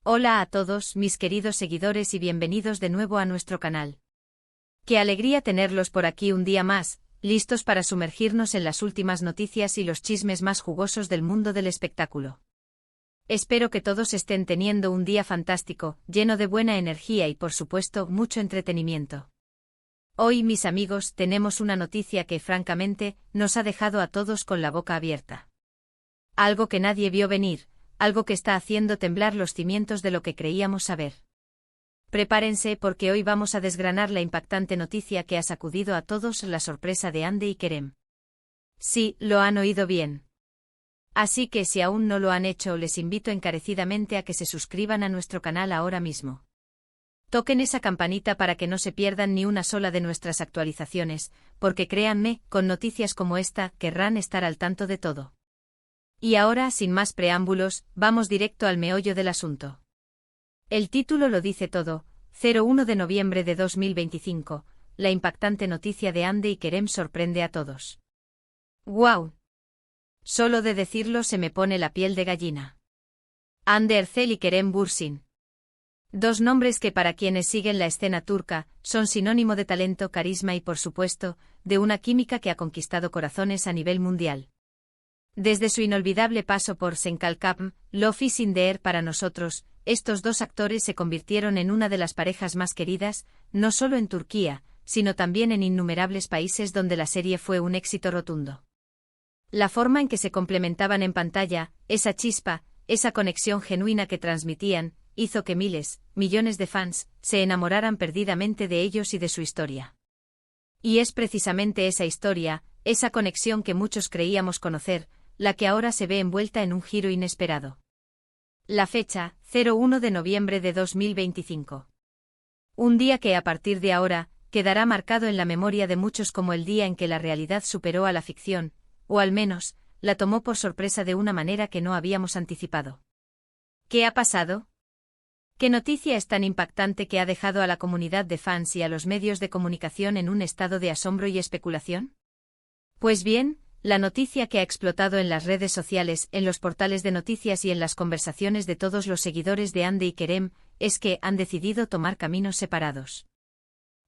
Hola a todos, mis queridos seguidores y bienvenidos de nuevo a nuestro canal. Qué alegría tenerlos por aquí un día más, listos para sumergirnos en las últimas noticias y los chismes más jugosos del mundo del espectáculo. Espero que todos estén teniendo un día fantástico, lleno de buena energía y por supuesto mucho entretenimiento. Hoy, mis amigos, tenemos una noticia que francamente nos ha dejado a todos con la boca abierta. Algo que nadie vio venir. Algo que está haciendo temblar los cimientos de lo que creíamos saber. Prepárense porque hoy vamos a desgranar la impactante noticia que ha sacudido a todos, la sorpresa de Hande y Kerem. Sí, lo han oído bien. Así que si aún no lo han hecho, les invito encarecidamente a que se suscriban a nuestro canal ahora mismo. Toquen esa campanita para que no se pierdan ni una sola de nuestras actualizaciones, porque créanme, con noticias como esta, querrán estar al tanto de todo. Y ahora, sin más preámbulos, vamos directo al meollo del asunto. El título lo dice todo. 1 de noviembre de 2025, la impactante noticia de Hande y Kerem sorprende a todos. ¡Guau! Solo de decirlo se me pone la piel de gallina. Hande Erçel y Kerem Bürsin. Dos nombres que para quienes siguen la escena turca, son sinónimo de talento, carisma y por supuesto, de una química que ha conquistado corazones a nivel mundial. Desde su inolvidable paso por Senkalkapm, Love is in the air para nosotros, estos dos actores se convirtieron en una de las parejas más queridas, no solo en Turquía, sino también en innumerables países donde la serie fue un éxito rotundo. La forma en que se complementaban en pantalla, esa chispa, esa conexión genuina que transmitían, hizo que miles, millones de fans, se enamoraran perdidamente de ellos y de su historia. Y es precisamente esa historia, esa conexión que muchos creíamos conocer, la que ahora se ve envuelta en un giro inesperado. La fecha, 1 de noviembre de 2025. Un día que a partir de ahora, quedará marcado en la memoria de muchos como el día en que la realidad superó a la ficción, o al menos, la tomó por sorpresa de una manera que no habíamos anticipado. ¿Qué ha pasado? ¿Qué noticia es tan impactante que ha dejado a la comunidad de fans y a los medios de comunicación en un estado de asombro y especulación? Pues bien, la noticia que ha explotado en las redes sociales, en los portales de noticias y en las conversaciones de todos los seguidores de Hande y Kerem, es que han decidido tomar caminos separados.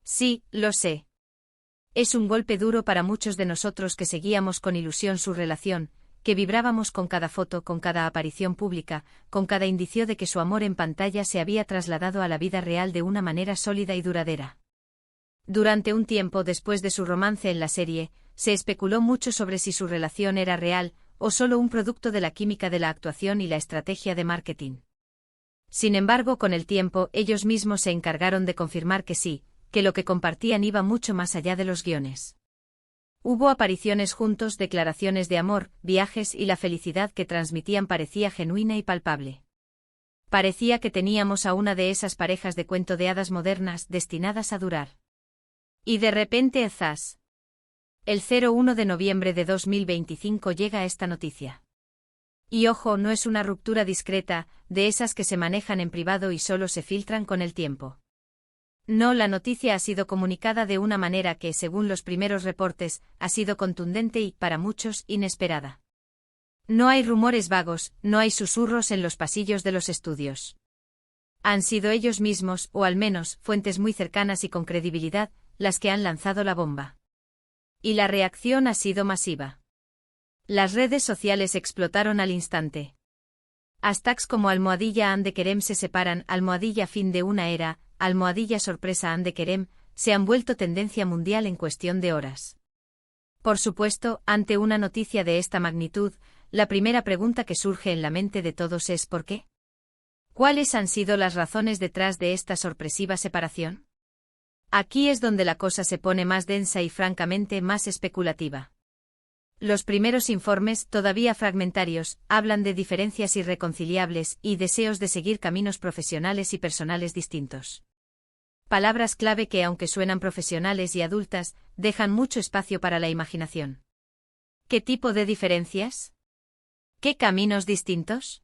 Sí, lo sé. Es un golpe duro para muchos de nosotros que seguíamos con ilusión su relación, que vibrábamos con cada foto, con cada aparición pública, con cada indicio de que su amor en pantalla se había trasladado a la vida real de una manera sólida y duradera. Durante un tiempo después de su romance en la serie, se especuló mucho sobre si su relación era real, o solo un producto de la química de la actuación y la estrategia de marketing. Sin embargo, con el tiempo, ellos mismos se encargaron de confirmar que sí, que lo que compartían iba mucho más allá de los guiones. Hubo apariciones juntos, declaraciones de amor, viajes y la felicidad que transmitían parecía genuina y palpable. Parecía que teníamos a una de esas parejas de cuento de hadas modernas destinadas a durar. Y de repente, zas. El 1 de noviembre de 2025 llega esta noticia. Y ojo, no es una ruptura discreta, de esas que se manejan en privado y solo se filtran con el tiempo. No, la noticia ha sido comunicada de una manera que, según los primeros reportes, ha sido contundente y, para muchos, inesperada. No hay rumores vagos, no hay susurros en los pasillos de los estudios. Han sido ellos mismos, o al menos, fuentes muy cercanas y con credibilidad, las que han lanzado la bomba. Y la reacción ha sido masiva. Las redes sociales explotaron al instante. Hashtags como #Hande Kerem se separan, #fin de una era, #sorpresa Hande Kerem, se han vuelto tendencia mundial en cuestión de horas. Por supuesto, ante una noticia de esta magnitud, la primera pregunta que surge en la mente de todos es ¿por qué? ¿Cuáles han sido las razones detrás de esta sorpresiva separación? Aquí es donde la cosa se pone más densa y francamente más especulativa. Los primeros informes, todavía fragmentarios, hablan de diferencias irreconciliables y deseos de seguir caminos profesionales y personales distintos. Palabras clave que, aunque suenan profesionales y adultas, dejan mucho espacio para la imaginación. ¿Qué tipo de diferencias? ¿Qué caminos distintos?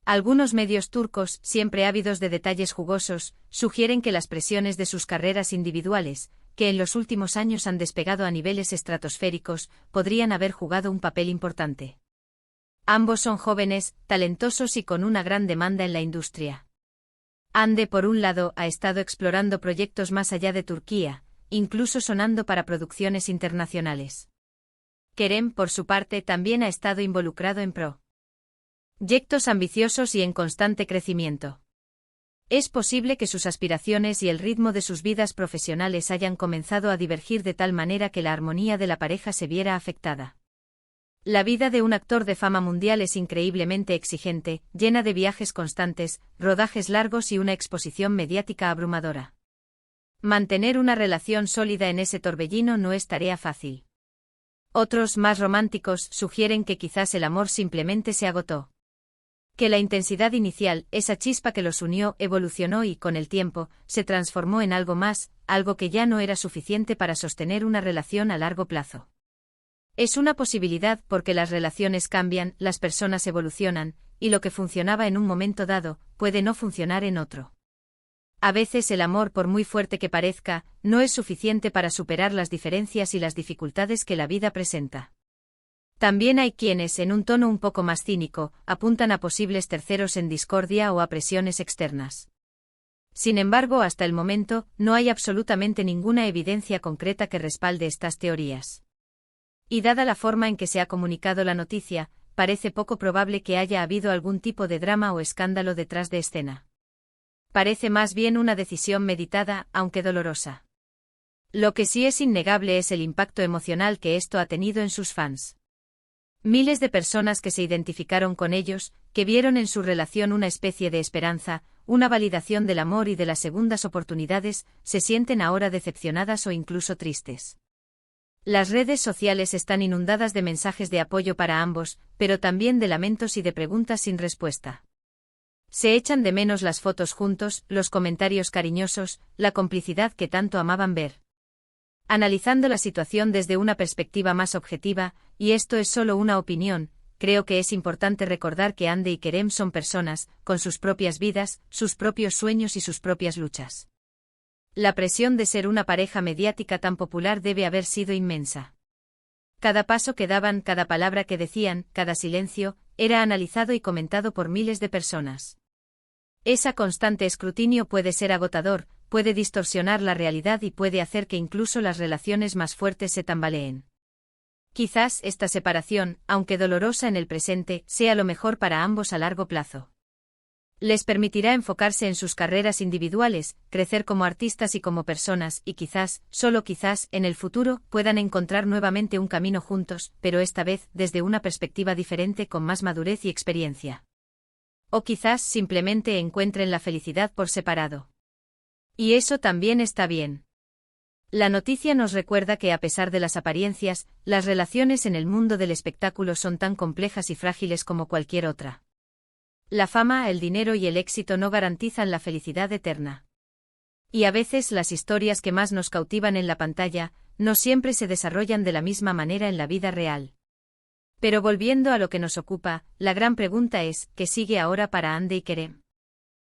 Algunos medios turcos, siempre ávidos de detalles jugosos, sugieren que las presiones de sus carreras individuales, que en los últimos años han despegado a niveles estratosféricos, podrían haber jugado un papel importante. Ambos son jóvenes, talentosos y con una gran demanda en la industria. Hande, por un lado, ha estado explorando proyectos más allá de Turquía, incluso sonando para producciones internacionales. Kerem, por su parte, también ha estado involucrado en proyectos ambiciosos y en constante crecimiento. Es posible que sus aspiraciones y el ritmo de sus vidas profesionales hayan comenzado a divergir de tal manera que la armonía de la pareja se viera afectada. La vida de un actor de fama mundial es increíblemente exigente, llena de viajes constantes, rodajes largos y una exposición mediática abrumadora. Mantener una relación sólida en ese torbellino no es tarea fácil. Otros, más románticos, sugieren que quizás el amor simplemente se agotó. Que la intensidad inicial, esa chispa que los unió, evolucionó y, con el tiempo, se transformó en algo más, algo que ya no era suficiente para sostener una relación a largo plazo. Es una posibilidad porque las relaciones cambian, las personas evolucionan, y lo que funcionaba en un momento dado, puede no funcionar en otro. A veces el amor, por muy fuerte que parezca, no es suficiente para superar las diferencias y las dificultades que la vida presenta. También hay quienes, en un tono un poco más cínico, apuntan a posibles terceros en discordia o a presiones externas. Sin embargo, hasta el momento, no hay absolutamente ninguna evidencia concreta que respalde estas teorías. Y dada la forma en que se ha comunicado la noticia, parece poco probable que haya habido algún tipo de drama o escándalo detrás de escena. Parece más bien una decisión meditada, aunque dolorosa. Lo que sí es innegable es el impacto emocional que esto ha tenido en sus fans. Miles de personas que se identificaron con ellos, que vieron en su relación una especie de esperanza, una validación del amor y de las segundas oportunidades, se sienten ahora decepcionadas o incluso tristes. Las redes sociales están inundadas de mensajes de apoyo para ambos, pero también de lamentos y de preguntas sin respuesta. Se echan de menos las fotos juntos, los comentarios cariñosos, la complicidad que tanto amaban ver. Analizando la situación desde una perspectiva más objetiva, y esto es solo una opinión, creo que es importante recordar que Hande y Kerem son personas, con sus propias vidas, sus propios sueños y sus propias luchas. La presión de ser una pareja mediática tan popular debe haber sido inmensa. Cada paso que daban, cada palabra que decían, cada silencio, era analizado y comentado por miles de personas. Ese constante escrutinio puede ser agotador, puede distorsionar la realidad y puede hacer que incluso las relaciones más fuertes se tambaleen. Quizás esta separación, aunque dolorosa en el presente, sea lo mejor para ambos a largo plazo. Les permitirá enfocarse en sus carreras individuales, crecer como artistas y como personas, y quizás, solo quizás, en el futuro, puedan encontrar nuevamente un camino juntos, pero esta vez, desde una perspectiva diferente con más madurez y experiencia. O quizás simplemente encuentren la felicidad por separado. Y eso también está bien. La noticia nos recuerda que a pesar de las apariencias, las relaciones en el mundo del espectáculo son tan complejas y frágiles como cualquier otra. La fama, el dinero y el éxito no garantizan la felicidad eterna. Y a veces las historias que más nos cautivan en la pantalla, no siempre se desarrollan de la misma manera en la vida real. Pero volviendo a lo que nos ocupa, la gran pregunta es, ¿qué sigue ahora para Hande y Kerem?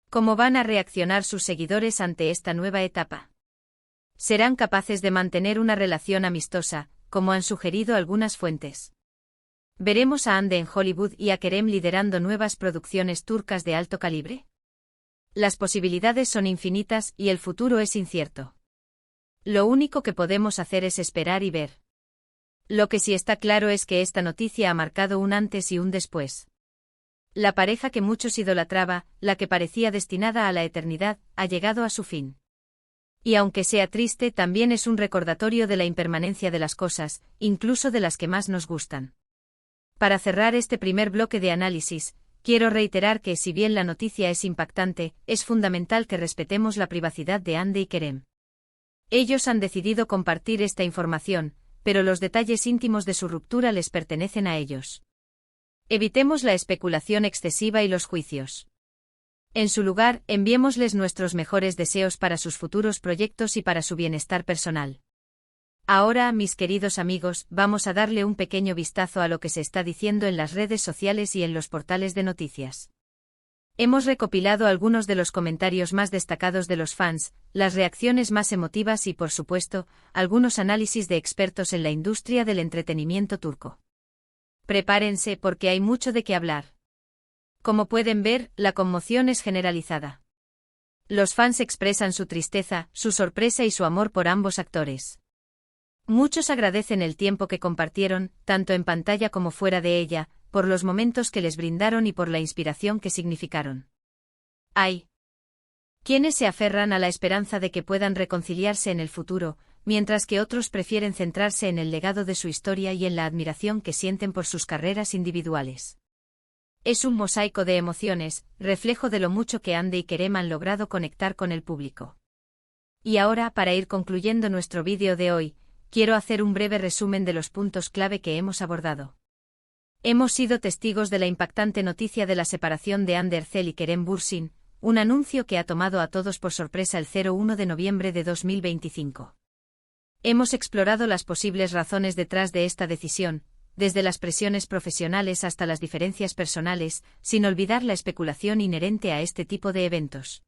¿Cómo van a reaccionar sus seguidores ante esta nueva etapa? ¿Serán capaces de mantener una relación amistosa, como han sugerido algunas fuentes? ¿Veremos a Hande en Hollywood y a Kerem liderando nuevas producciones turcas de alto calibre? Las posibilidades son infinitas y el futuro es incierto. Lo único que podemos hacer es esperar y ver. Lo que sí está claro es que esta noticia ha marcado un antes y un después. La pareja que muchos idolatraba, la que parecía destinada a la eternidad, ha llegado a su fin. Y aunque sea triste, también es un recordatorio de la impermanencia de las cosas, incluso de las que más nos gustan. Para cerrar este primer bloque de análisis, quiero reiterar que, si bien la noticia es impactante, es fundamental que respetemos la privacidad de Hande y Kerem. Ellos han decidido compartir esta información, pero los detalles íntimos de su ruptura les pertenecen a ellos. Evitemos la especulación excesiva y los juicios. En su lugar, enviémosles nuestros mejores deseos para sus futuros proyectos y para su bienestar personal. Ahora, mis queridos amigos, vamos a darle un pequeño vistazo a lo que se está diciendo en las redes sociales y en los portales de noticias. Hemos recopilado algunos de los comentarios más destacados de los fans, las reacciones más emotivas y, por supuesto, algunos análisis de expertos en la industria del entretenimiento turco. Prepárense porque hay mucho de qué hablar. Como pueden ver, la conmoción es generalizada. Los fans expresan su tristeza, su sorpresa y su amor por ambos actores. Muchos agradecen el tiempo que compartieron, tanto en pantalla como fuera de ella, por los momentos que les brindaron y por la inspiración que significaron. Hay quienes se aferran a la esperanza de que puedan reconciliarse en el futuro, mientras que otros prefieren centrarse en el legado de su historia y en la admiración que sienten por sus carreras individuales. Es un mosaico de emociones, reflejo de lo mucho que Andy y Kerem han logrado conectar con el público. Y ahora, para ir concluyendo nuestro vídeo de hoy, quiero hacer un breve resumen de los puntos clave que hemos abordado. Hemos sido testigos de la impactante noticia de la separación de Hande Erçel y Kerem Bürsin, un anuncio que ha tomado a todos por sorpresa el 1 de noviembre de 2025. Hemos explorado las posibles razones detrás de esta decisión, desde las presiones profesionales hasta las diferencias personales, sin olvidar la especulación inherente a este tipo de eventos.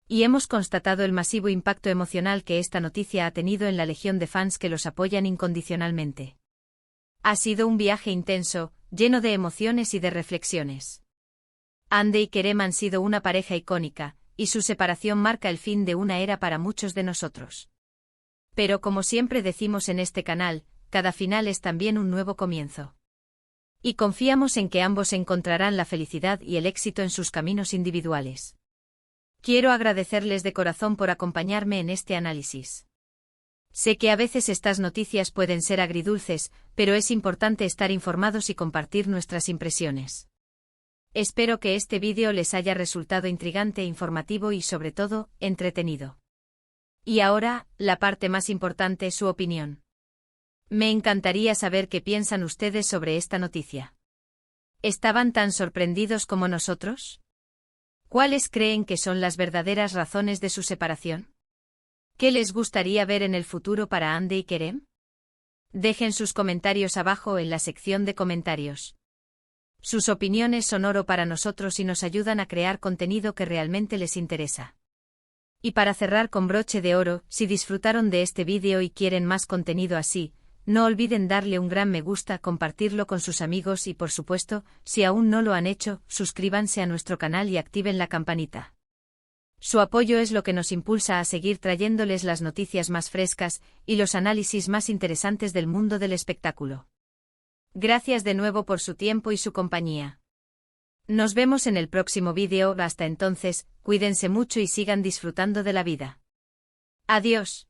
Y hemos constatado el masivo impacto emocional que esta noticia ha tenido en la legión de fans que los apoyan incondicionalmente. Ha sido un viaje intenso, lleno de emociones y de reflexiones. Hande y Kerem han sido una pareja icónica, y su separación marca el fin de una era para muchos de nosotros. Pero como siempre decimos en este canal, cada final es también un nuevo comienzo. Y confiamos en que ambos encontrarán la felicidad y el éxito en sus caminos individuales. Quiero agradecerles de corazón por acompañarme en este análisis. Sé que a veces estas noticias pueden ser agridulces, pero es importante estar informados y compartir nuestras impresiones. Espero que este vídeo les haya resultado intrigante, informativo y sobre todo, entretenido. Y ahora, la parte más importante, su opinión. Me encantaría saber qué piensan ustedes sobre esta noticia. ¿Estaban tan sorprendidos como nosotros? ¿Cuáles creen que son las verdaderas razones de su separación? ¿Qué les gustaría ver en el futuro para Hande y Kerem? Dejen sus comentarios abajo en la sección de comentarios. Sus opiniones son oro para nosotros y nos ayudan a crear contenido que realmente les interesa. Y para cerrar con broche de oro, si disfrutaron de este vídeo y quieren más contenido así, no olviden darle un gran me gusta, compartirlo con sus amigos y por supuesto, si aún no lo han hecho, suscríbanse a nuestro canal y activen la campanita. Su apoyo es lo que nos impulsa a seguir trayéndoles las noticias más frescas y los análisis más interesantes del mundo del espectáculo. Gracias de nuevo por su tiempo y su compañía. Nos vemos en el próximo vídeo, hasta entonces, cuídense mucho y sigan disfrutando de la vida. Adiós.